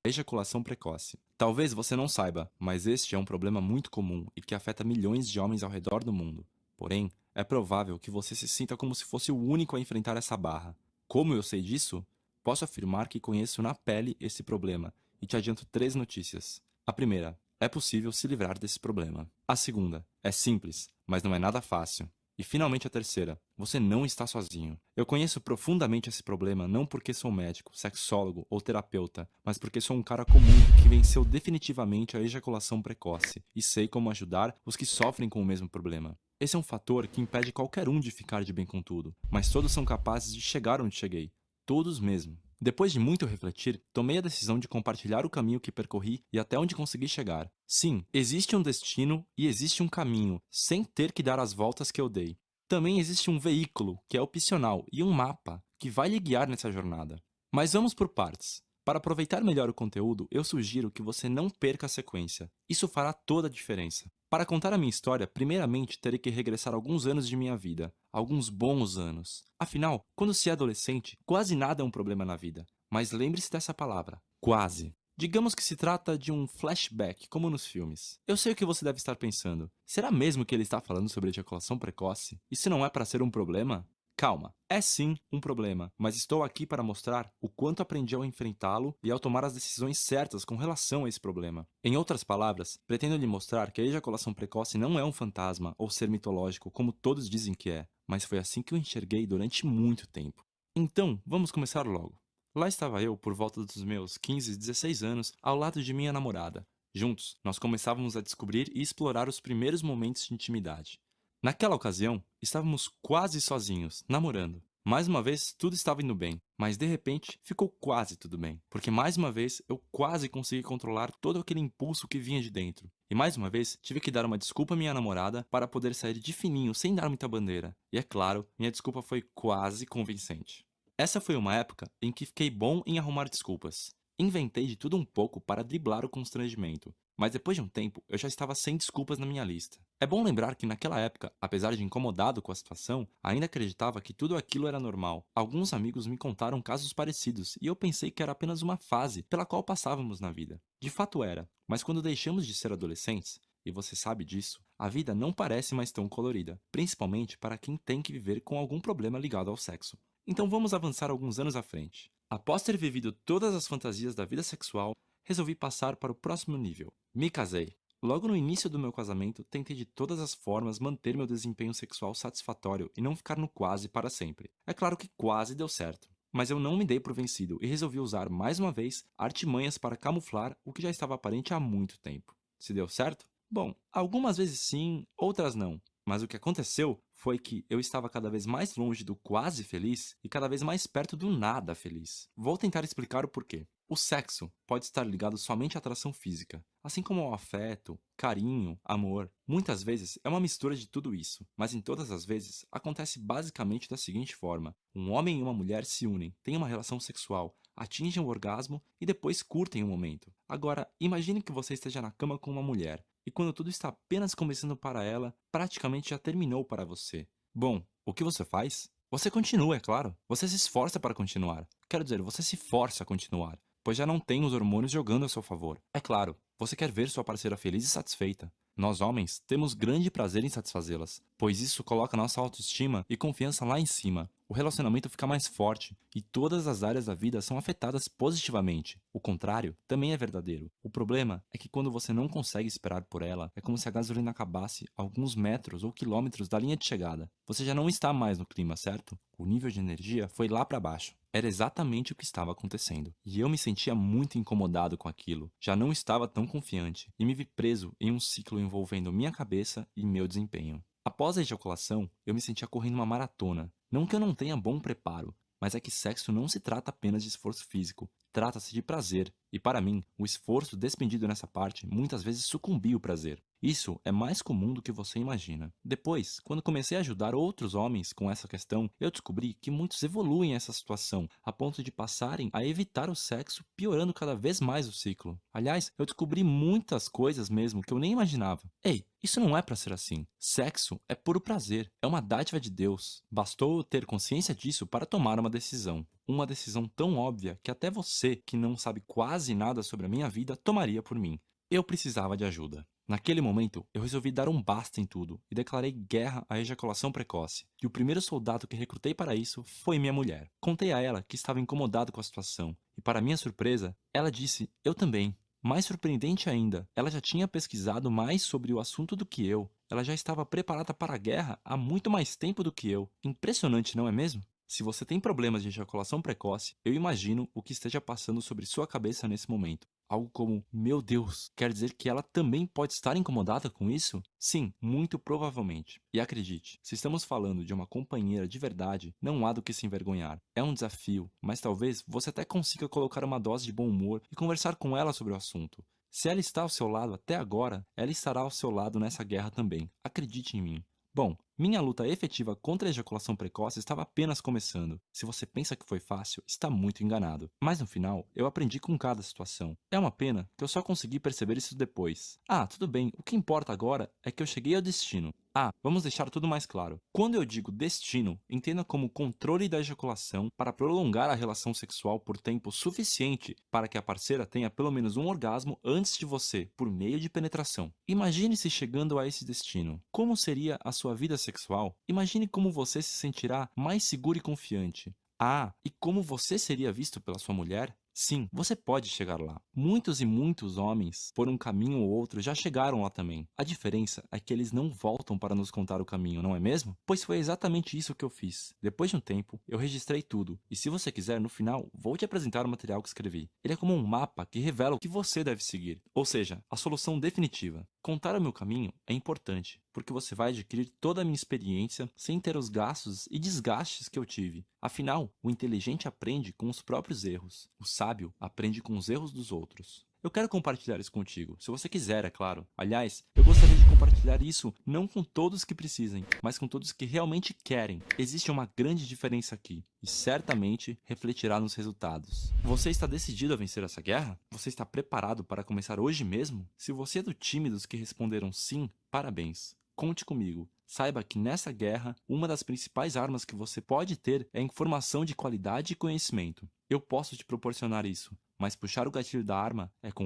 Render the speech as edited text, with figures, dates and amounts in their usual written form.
Ejaculação precoce. Talvez você não saiba, mas este é um problema muito comum e que afeta milhões de homens ao redor do mundo. Porém, é provável que você se sinta como se fosse o único a enfrentar essa barra. Como eu sei disso? Posso afirmar que conheço na pele esse problema e te adianto 3 notícias. A primeira, é possível se livrar desse problema. A segunda, é simples, mas não é nada fácil. E finalmente a terceira, você não está sozinho. Eu conheço profundamente esse problema não porque sou médico, sexólogo ou terapeuta, mas porque sou um cara comum que venceu definitivamente a ejaculação precoce e sei como ajudar os que sofrem com o mesmo problema. Esse é um fator que impede qualquer um de ficar de bem com tudo, mas todos são capazes de chegar onde cheguei. Todos mesmo. Depois de muito refletir, tomei a decisão de compartilhar o caminho que percorri e até onde consegui chegar. Sim, existe um destino e existe um caminho, sem ter que dar as voltas que eu dei. Também existe um veículo, que é opcional, e um mapa, que vai lhe guiar nessa jornada. Mas vamos por partes. Para aproveitar melhor o conteúdo, eu sugiro que você não perca a sequência. Isso fará toda a diferença. Para contar a minha história, primeiramente terei que regressar alguns anos de minha vida. Alguns bons anos. Afinal, quando se é adolescente, quase nada é um problema na vida. Mas lembre-se dessa palavra: quase. Digamos que se trata de um flashback, como nos filmes. Eu sei o que você deve estar pensando. Será mesmo que ele está falando sobre ejaculação precoce? Isso não é para ser um problema? Calma, é sim um problema, mas estou aqui para mostrar o quanto aprendi ao enfrentá-lo e ao tomar as decisões certas com relação a esse problema. Em outras palavras, pretendo lhe mostrar que a ejaculação precoce não é um fantasma ou ser mitológico como todos dizem que é, mas foi assim que eu enxerguei durante muito tempo. Então, vamos começar logo. Lá estava eu, por volta dos meus 15, 16 anos, ao lado de minha namorada. Juntos, nós começávamos a descobrir e explorar os primeiros momentos de intimidade. Naquela ocasião, estávamos quase sozinhos, namorando. Mais uma vez, tudo estava indo bem, mas de repente ficou quase tudo bem, porque mais uma vez eu quase consegui controlar todo aquele impulso que vinha de dentro. E mais uma vez, tive que dar uma desculpa à minha namorada para poder sair de fininho sem dar muita bandeira. E é claro, minha desculpa foi quase convincente. Essa foi uma época em que fiquei bom em arrumar desculpas. Inventei de tudo um pouco para driblar o constrangimento, mas depois de um tempo eu já estava sem desculpas na minha lista. É bom lembrar que naquela época, apesar de incomodado com a situação, ainda acreditava que tudo aquilo era normal. Alguns amigos me contaram casos parecidos e eu pensei que era apenas uma fase pela qual passávamos na vida. De fato era, mas quando deixamos de ser adolescentes, e você sabe disso, a vida não parece mais tão colorida, principalmente para quem tem que viver com algum problema ligado ao sexo. Então vamos avançar alguns anos à frente. Após ter vivido todas as fantasias da vida sexual, resolvi passar para o próximo nível. Me casei. Logo no início do meu casamento, tentei de todas as formas manter meu desempenho sexual satisfatório e não ficar no quase para sempre. É claro que quase deu certo, mas eu não me dei por vencido e resolvi usar mais uma vez artimanhas para camuflar o que já estava aparente há muito tempo. Se deu certo? Bom, algumas vezes sim, outras não. Mas o que aconteceu foi que eu estava cada vez mais longe do quase feliz e cada vez mais perto do nada feliz. Vou tentar explicar o porquê. O sexo pode estar ligado somente à atração física, assim como ao afeto, carinho, amor. Muitas vezes é uma mistura de tudo isso, mas em todas as vezes acontece basicamente da seguinte forma: um homem e uma mulher se unem, têm uma relação sexual, atingem o orgasmo e depois curtem o momento. Agora, imagine que você esteja na cama com uma mulher e quando tudo está apenas começando para ela, praticamente já terminou para você. Bom, o que você faz? Você continua, é claro. Você se esforça para continuar. Quero dizer, você se força a continuar, pois já não tem os hormônios jogando a seu favor. É claro, você quer ver sua parceira feliz e satisfeita. Nós homens temos grande prazer em satisfazê-las, pois isso coloca nossa autoestima e confiança lá em cima. O relacionamento fica mais forte e todas as áreas da vida são afetadas positivamente. O contrário também é verdadeiro. O problema é que quando você não consegue esperar por ela, é como se a gasolina acabasse a alguns metros ou quilômetros da linha de chegada. Você já não está mais no clima, certo? O nível de energia foi lá para baixo. Era exatamente o que estava acontecendo. E eu me sentia muito incomodado com aquilo. Já não estava tão confiante e me vi preso em um ciclo envolvendo minha cabeça e meu desempenho. Após a ejaculação, eu me sentia correndo uma maratona. Não que eu não tenha bom preparo, mas é que sexo não se trata apenas de esforço físico, trata-se de prazer. E para mim, o esforço despendido nessa parte muitas vezes sucumbia o prazer. Isso é mais comum do que você imagina. Depois, quando comecei a ajudar outros homens com essa questão, eu descobri que muitos evoluem essa situação a ponto de passarem a evitar o sexo, piorando cada vez mais o ciclo. Aliás, eu descobri muitas coisas mesmo que eu nem imaginava. Ei, isso não é pra ser assim. Sexo é puro prazer, é uma dádiva de Deus. Bastou eu ter consciência disso para tomar uma decisão. Uma decisão tão óbvia que até você, que não sabe quase quase nada sobre a minha vida tomaria por mim. Eu precisava de ajuda. Naquele momento, eu resolvi dar um basta em tudo e declarei guerra à ejaculação precoce. E o primeiro soldado que recrutei para isso foi minha mulher. Contei a ela que estava incomodado com a situação e, para minha surpresa, ela disse: eu também. Mais surpreendente ainda, ela já tinha pesquisado mais sobre o assunto do que eu. Ela já estava preparada para a guerra há muito mais tempo do que eu. Impressionante, não é mesmo? Se você tem problemas de ejaculação precoce, eu imagino o que esteja passando sobre sua cabeça nesse momento. Algo como, meu Deus, quer dizer que ela também pode estar incomodada com isso? Sim, muito provavelmente. E acredite, se estamos falando de uma companheira de verdade, não há do que se envergonhar. É um desafio, mas talvez você até consiga colocar uma dose de bom humor e conversar com ela sobre o assunto. Se ela está ao seu lado até agora, ela estará ao seu lado nessa guerra também. Acredite em mim. Bom, minha luta efetiva contra a ejaculação precoce estava apenas começando. Se você pensa que foi fácil, está muito enganado. Mas no final, eu aprendi com cada situação. É uma pena que eu só consegui perceber isso depois. Ah, tudo bem, o que importa agora é que eu cheguei ao destino. Ah, vamos deixar tudo mais claro. Quando eu digo destino, entenda como controle da ejaculação para prolongar a relação sexual por tempo suficiente para que a parceira tenha pelo menos um orgasmo antes de você, por meio de penetração. Imagine-se chegando a esse destino. Como seria a sua vida sexual? Imagine como você se sentirá mais seguro e confiante. Ah, e como você seria visto pela sua mulher? Sim, você pode chegar lá. Muitos e muitos homens, por um caminho ou outro, já chegaram lá também. A diferença é que eles não voltam para nos contar o caminho, não é mesmo? Pois foi exatamente isso que eu fiz. Depois de um tempo, eu registrei tudo. E se você quiser, no final, vou te apresentar o material que escrevi. Ele é como um mapa que revela o que você deve seguir. Ou seja, a solução definitiva. Contar o meu caminho é importante, porque você vai adquirir toda a minha experiência sem ter os gastos e desgastes que eu tive. Afinal, o inteligente aprende com os próprios erros. O sábio aprende com os erros dos outros. Eu quero compartilhar isso contigo, se você quiser, é claro. Aliás, eu gostaria de compartilhar isso não com todos que precisem, mas com todos que realmente querem. Existe uma grande diferença aqui, e certamente refletirá nos resultados. Você está decidido a vencer essa guerra? Você está preparado para começar hoje mesmo? Se você é do time dos que responderam sim, parabéns. Conte comigo. Saiba que nessa guerra, uma das principais armas que você pode ter é informação de qualidade e conhecimento. Eu posso te proporcionar isso, mas puxar o gatilho da arma é com